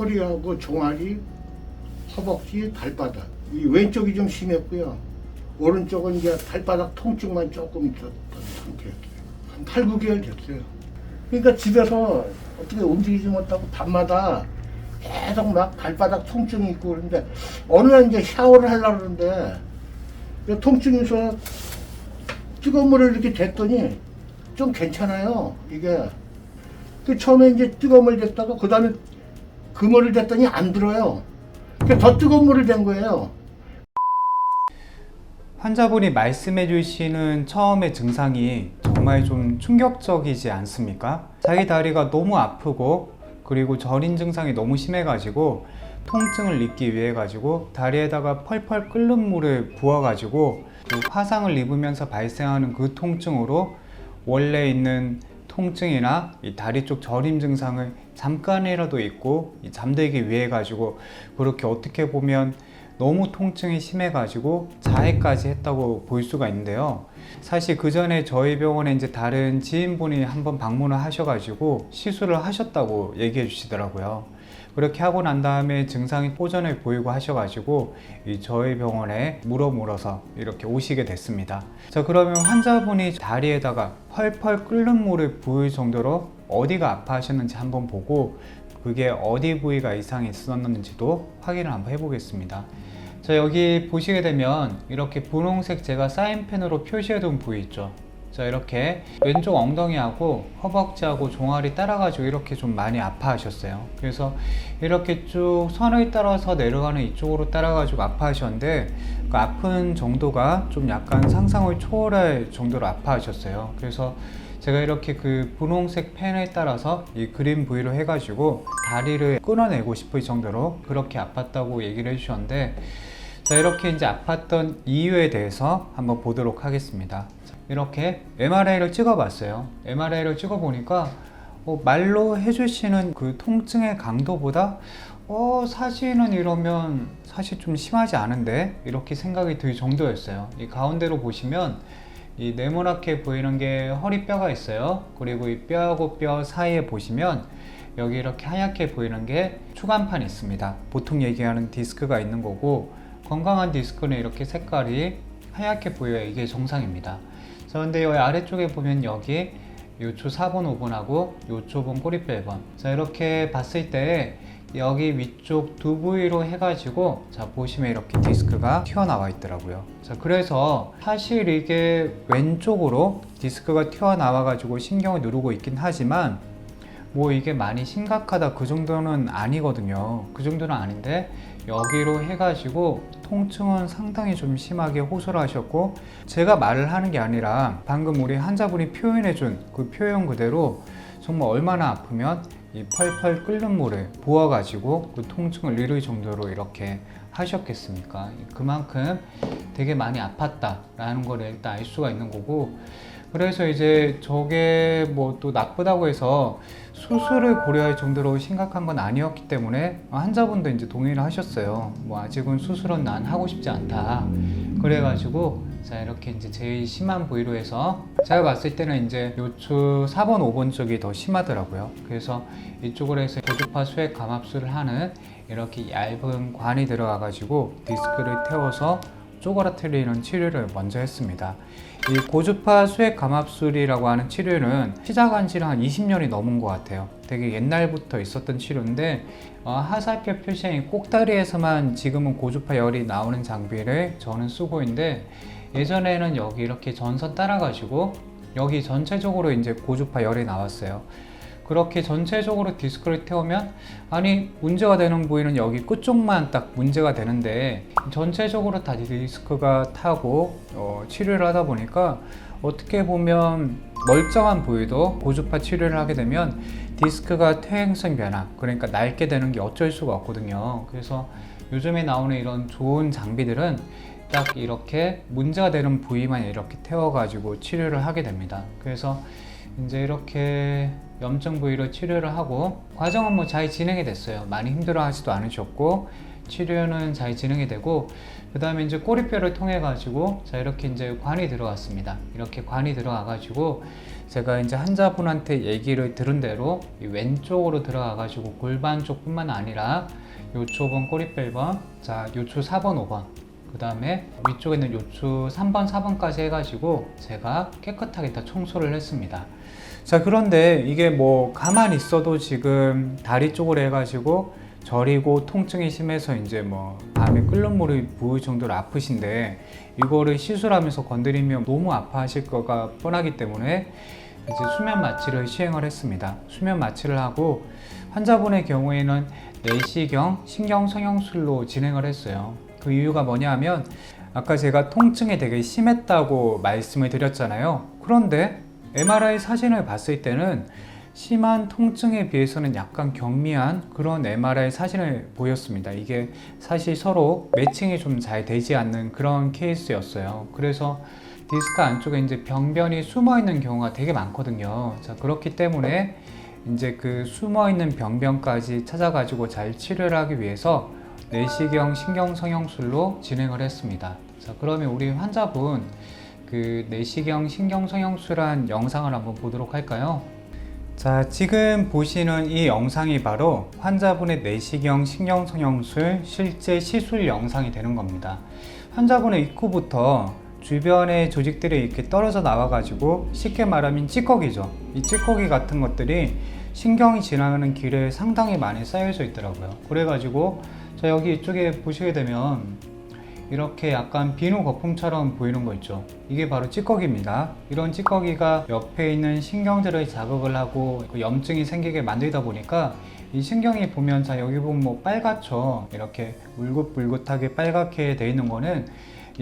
허리하고 종아리, 허벅지, 발바닥. 이 왼쪽이 좀 심했고요. 오른쪽은 이제 발바닥 통증만 조금 있었던 상태였어요. 한 8, 9개월 됐어요. 그러니까 집에서 어떻게 움직이지 못하고 밤마다 계속 막 발바닥 통증이 있고 그런데 어느 날 이제 샤워를 하려고 그러는데 통증이 있어서 뜨거운 물을 이렇게 댔더니 좀 괜찮아요, 이게. 그 처음에 이제 뜨거운 물 댔다가 그 다음에 그 물을 댔더니 안 들어요. 더 뜨거운 물을 댄 거예요. 환자분이 말씀해 주시는 처음의 증상이 정말 좀 충격적이지 않습니까? 자기 다리가 너무 아프고 그리고 저린 증상이 너무 심해 가지고 통증을 잊기 위해 가지고 다리에다가 펄펄 끓는 물을 부어 가지고 그 화상을 입으면서 발생하는 그 통증으로 원래 있는 통증이나 이 다리 쪽 저림 증상을 잠깐이라도 잊고 잠들기 위해 가지고 그렇게 어떻게 보면 너무 통증이 심해 가지고 자해까지 했다고 볼 수가 있는데요. 사실 그 전에 저희 병원에 이제 다른 지인분이 한번 방문을 하셔가지고 시술을 하셨다고 얘기해 주시더라고요. 그렇게 하고 난 다음에 증상이 호전을 보이고 하셔가지고 저희 병원에 물어서 이렇게 오시게 됐습니다. 자, 그러면 환자분이 다리에다가 펄펄 끓는 물을 부을 정도로 어디가 아파하셨는지 한번 보고 그게 어디 부위가 이상이 있었는지도 확인을 한번 해보겠습니다. 자, 여기 보시게 되면 이렇게 분홍색 제가 사인펜으로 표시해둔 부위 있죠. 자, 이렇게 왼쪽 엉덩이하고 허벅지하고 종아리 따라가지고 이렇게 좀 많이 아파하셨어요. 그래서 이렇게 쭉 선을 따라서 내려가는 이쪽으로 따라가지고 아파하셨는데 그 아픈 정도가 좀 약간 상상을 초월할 정도로 아파하셨어요. 그래서 제가 이렇게 그 분홍색 펜에 따라서 이 그림 부위로 해가지고 다리를 끊어내고 싶을 정도로 그렇게 아팠다고 얘기를 해주셨는데, 자, 이렇게 이제 아팠던 이유에 대해서 한번 보도록 하겠습니다. 이렇게 MRI를 찍어봤어요. MRI를 찍어보니까 말로 해주시는 그 통증의 강도보다 사실은 이러면 사실 좀 심하지 않은데 이렇게 생각이 들 정도였어요. 이 가운데로 보시면 이 네모나게 보이는 게 허리뼈가 있어요. 그리고 이 뼈하고 뼈 사이에 보시면 여기 이렇게 하얗게 보이는 게 추간판이 있습니다. 보통 얘기하는 디스크가 있는 거고, 건강한 디스크는 이렇게 색깔이 하얗게 보여야 이게 정상입니다. 자, 근데 여기 아래쪽에 보면 여기 요초 4번, 5번하고 요초본 꼬리뼈 1번. 자, 이렇게 봤을 때 여기 위쪽 두 부위로 해가지고 자, 보시면 이렇게 디스크가 튀어나와 있더라고요. 자, 그래서 사실 이게 왼쪽으로 디스크가 튀어나와 가지고 신경을 누르고 있긴 하지만 뭐 이게 많이 심각하다 그 정도는 아니거든요. 그 정도는 아닌데 여기로 해가지고 통증은 상당히 좀 심하게 호소를 하셨고, 제가 말을 하는 게 아니라 방금 우리 환자분이 표현해준 그 표현 그대로 정말 얼마나 아프면 이 펄펄 끓는 물을 부어가지고 그 통증을 잃을 정도로 이렇게 하셨겠습니까? 그만큼 되게 많이 아팠다라는 걸 일단 알 수가 있는 거고, 그래서 이제 저게 뭐 또 나쁘다고 해서 수술을 고려할 정도로 심각한 건 아니었기 때문에 환자분도 이제 동의를 하셨어요. 뭐 아직은 수술은 난 하고 싶지 않다. 그래가지고 자, 이렇게 이제 제일 심한 부위로 해서 제가 봤을 때는 이제 요추 4번, 5번 쪽이 더 심하더라고요. 그래서 이쪽으로 해서 고주파 수액 감압술을 하는 이렇게 얇은 관이 들어가가지고 디스크를 태워서 쪼그라뜨리는 치료를 먼저 했습니다. 이 고주파 수액 감압술이라고 하는 치료는 시작한 지는 한 20년이 넘은 것 같아요. 되게 옛날부터 있었던 치료인데 하살표 표시인 꼭다리에서만 지금은 고주파 열이 나오는 장비를 저는 쓰고 있는데, 예전에는 여기 이렇게 전선 따라가지고 여기 전체적으로 이제 고주파 열이 나왔어요. 그렇게 전체적으로 디스크를 태우면 아니 문제가 되는 부위는 여기 끝쪽만 딱 문제가 되는데 전체적으로 다 디스크가 타고 치료를 하다 보니까 어떻게 보면 멀쩡한 부위도 고주파 치료를 하게 되면 디스크가 퇴행성 변화, 그러니까 낡게 되는 게 어쩔 수가 없거든요. 그래서 요즘에 나오는 이런 좋은 장비들은 딱 이렇게 문제가 되는 부위만 이렇게 태워가지고 치료를 하게 됩니다. 그래서 이제 이렇게 염증 부위로 치료를 하고 과정은 뭐 잘 진행이 됐어요. 많이 힘들어 하지도 않으셨고 치료는 잘 진행이 되고, 그 다음에 이제 꼬리뼈를 통해 가지고 자 이렇게 이제 관이 들어갔습니다. 이렇게 관이 들어가 가지고 제가 이제 환자분한테 얘기를 들은 대로 이 왼쪽으로 들어가 가지고 골반 쪽뿐만 아니라 요초본 꼬리뼈 1번, 자 요초 4번 5번, 그 다음에 위쪽에 있는 요추 3번 4번까지 해가지고 제가 깨끗하게 다 청소를 했습니다. 자, 그런데 이게 뭐 가만히 있어도 지금 다리 쪽으로 해가지고 저리고 통증이 심해서 이제 뭐 밤에 끓는 물이 부을 정도로 아프신데, 이거를 시술하면서 건드리면 너무 아파하실 거가 뻔하기 때문에 이제 수면 마취를 시행을 했습니다. 수면 마취를 하고 환자분의 경우에는 내시경 신경성형술로 진행을 했어요. 그 이유가 뭐냐면 아까 제가 통증이 되게 심했다고 말씀을 드렸잖아요. 그런데 MRI 사진을 봤을 때는 심한 통증에 비해서는 약간 경미한 그런 MRI 사진을 보였습니다. 이게 사실 서로 매칭이 좀 잘 되지 않는 그런 케이스였어요. 그래서 디스크 안쪽에 이제 병변이 숨어 있는 경우가 되게 많거든요. 자, 그렇기 때문에 이제 그 숨어 있는 병변까지 찾아가지고 잘 치료를 하기 위해서 내시경 신경성형술로 진행을 했습니다. 자, 그러면 우리 환자분 그 내시경 신경성형술한 영상을 한번 보도록 할까요? 자, 지금 보시는 이 영상이 바로 환자분의 내시경 신경성형술 실제 시술 영상이 되는 겁니다. 환자분의 입구부터 주변의 조직들이 이렇게 떨어져 나와 가지고 쉽게 말하면 찌꺼기죠. 이 찌꺼기 같은 것들이 신경이 지나가는 길에 상당히 많이 쌓여져 있더라고요. 그래가지고 자, 여기 이쪽에 보시게 되면 이렇게 약간 비누 거품처럼 보이는 거 있죠. 이게 바로 찌꺼기입니다. 이런 찌꺼기가 옆에 있는 신경들을 자극을 하고 염증이 생기게 만들다 보니까 이 신경이 보면 자 여기 보면 뭐 빨갛죠. 이렇게 울긋불긋하게 빨갛게 돼 있는 거는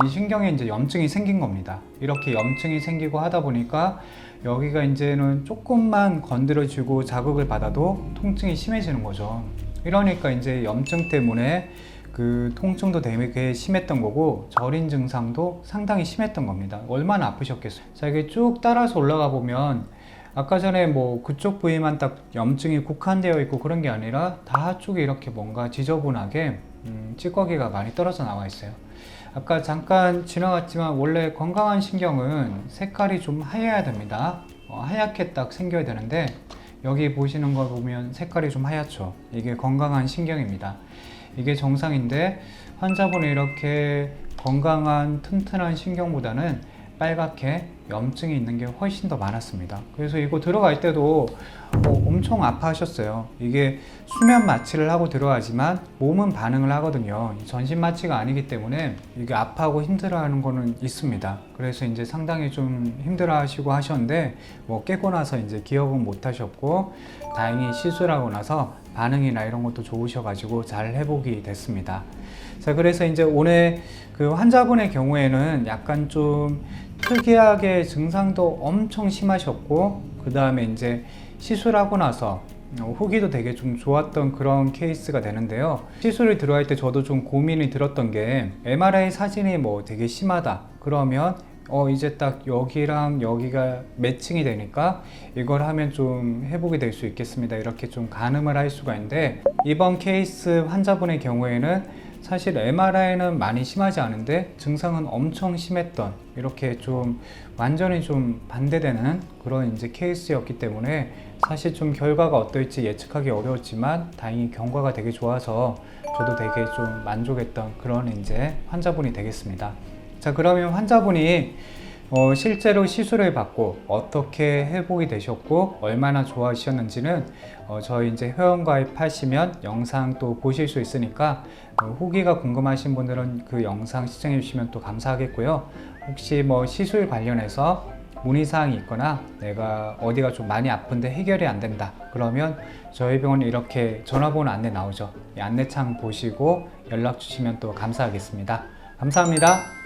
이 신경에 이제 염증이 생긴 겁니다. 이렇게 염증이 생기고 하다 보니까 여기가 이제는 조금만 건드려지고 자극을 받아도 통증이 심해지는 거죠. 이러니까 이제 염증 때문에 그 통증도 되게 심했던 거고 저린 증상도 상당히 심했던 겁니다. 얼마나 아프셨겠어요. 자, 이게 쭉 따라서 올라가 보면 아까 전에 뭐 그쪽 부위만 딱 염증이 국한되어 있고 그런 게 아니라 다 쪽에 이렇게 뭔가 지저분하게 찌꺼기가 많이 떨어져 나와 있어요. 아까 잠깐 지나갔지만 원래 건강한 신경은 색깔이 좀 하얘야 됩니다. 하얗게 딱 생겨야 되는데 여기 보시는 거 보면 색깔이 좀 하얗죠. 이게 건강한 신경입니다. 이게 정상인데 환자분이 이렇게 건강한 튼튼한 신경보다는 빨갛게 염증이 있는 게 훨씬 더 많았습니다. 그래서 이거 들어갈 때도 엄청 아파하셨어요. 이게 수면 마취를 하고 들어가지만 몸은 반응을 하거든요. 전신 마취가 아니기 때문에 이게 아파하고 힘들어하는 거는 있습니다. 그래서 이제 상당히 좀 힘들어하시고 하셨는데 뭐 깨고 나서 이제 기억은 못 하셨고 다행히 시술하고 나서 반응이나 이런 것도 좋으셔가지고 잘 회복이 됐습니다. 자, 그래서 이제 오늘 그 환자분의 경우에는 약간 좀 특이하게 증상도 엄청 심하셨고 그 다음에 이제 시술하고 나서 후기도 되게 좀 좋았던 그런 케이스가 되는데요. 시술을 들어갈 때 저도 좀 고민이 들었던 게 MRI 사진이 뭐 되게 심하다 그러면 이제 딱 여기랑 여기가 매칭이 되니까 이걸 하면 좀 회복이 될 수 있겠습니다. 이렇게 좀 가늠을 할 수가 있는데 이번 케이스 환자분의 경우에는 사실 MRI는 많이 심하지 않은데 증상은 엄청 심했던 이렇게 좀 완전히 좀 반대되는 그런 이제 케이스였기 때문에 사실 좀 결과가 어떨지 예측하기 어려웠지만 다행히 경과가 되게 좋아서 저도 되게 좀 만족했던 그런 이제 환자분이 되겠습니다. 자, 그러면 환자분이 실제로 시술을 받고 어떻게 회복이 되셨고 얼마나 좋아지셨는지는 저희 이제 회원가입하시면 영상 또 보실 수 있으니까 후기가 궁금하신 분들은 그 영상 시청해 주시면 또 감사하겠고요. 혹시 뭐 시술 관련해서 문의사항이 있거나 내가 어디가 좀 많이 아픈데 해결이 안 된다 그러면 저희 병원에 이렇게 전화번호 안내 나오죠. 이 안내창 보시고 연락 주시면 또 감사하겠습니다. 감사합니다.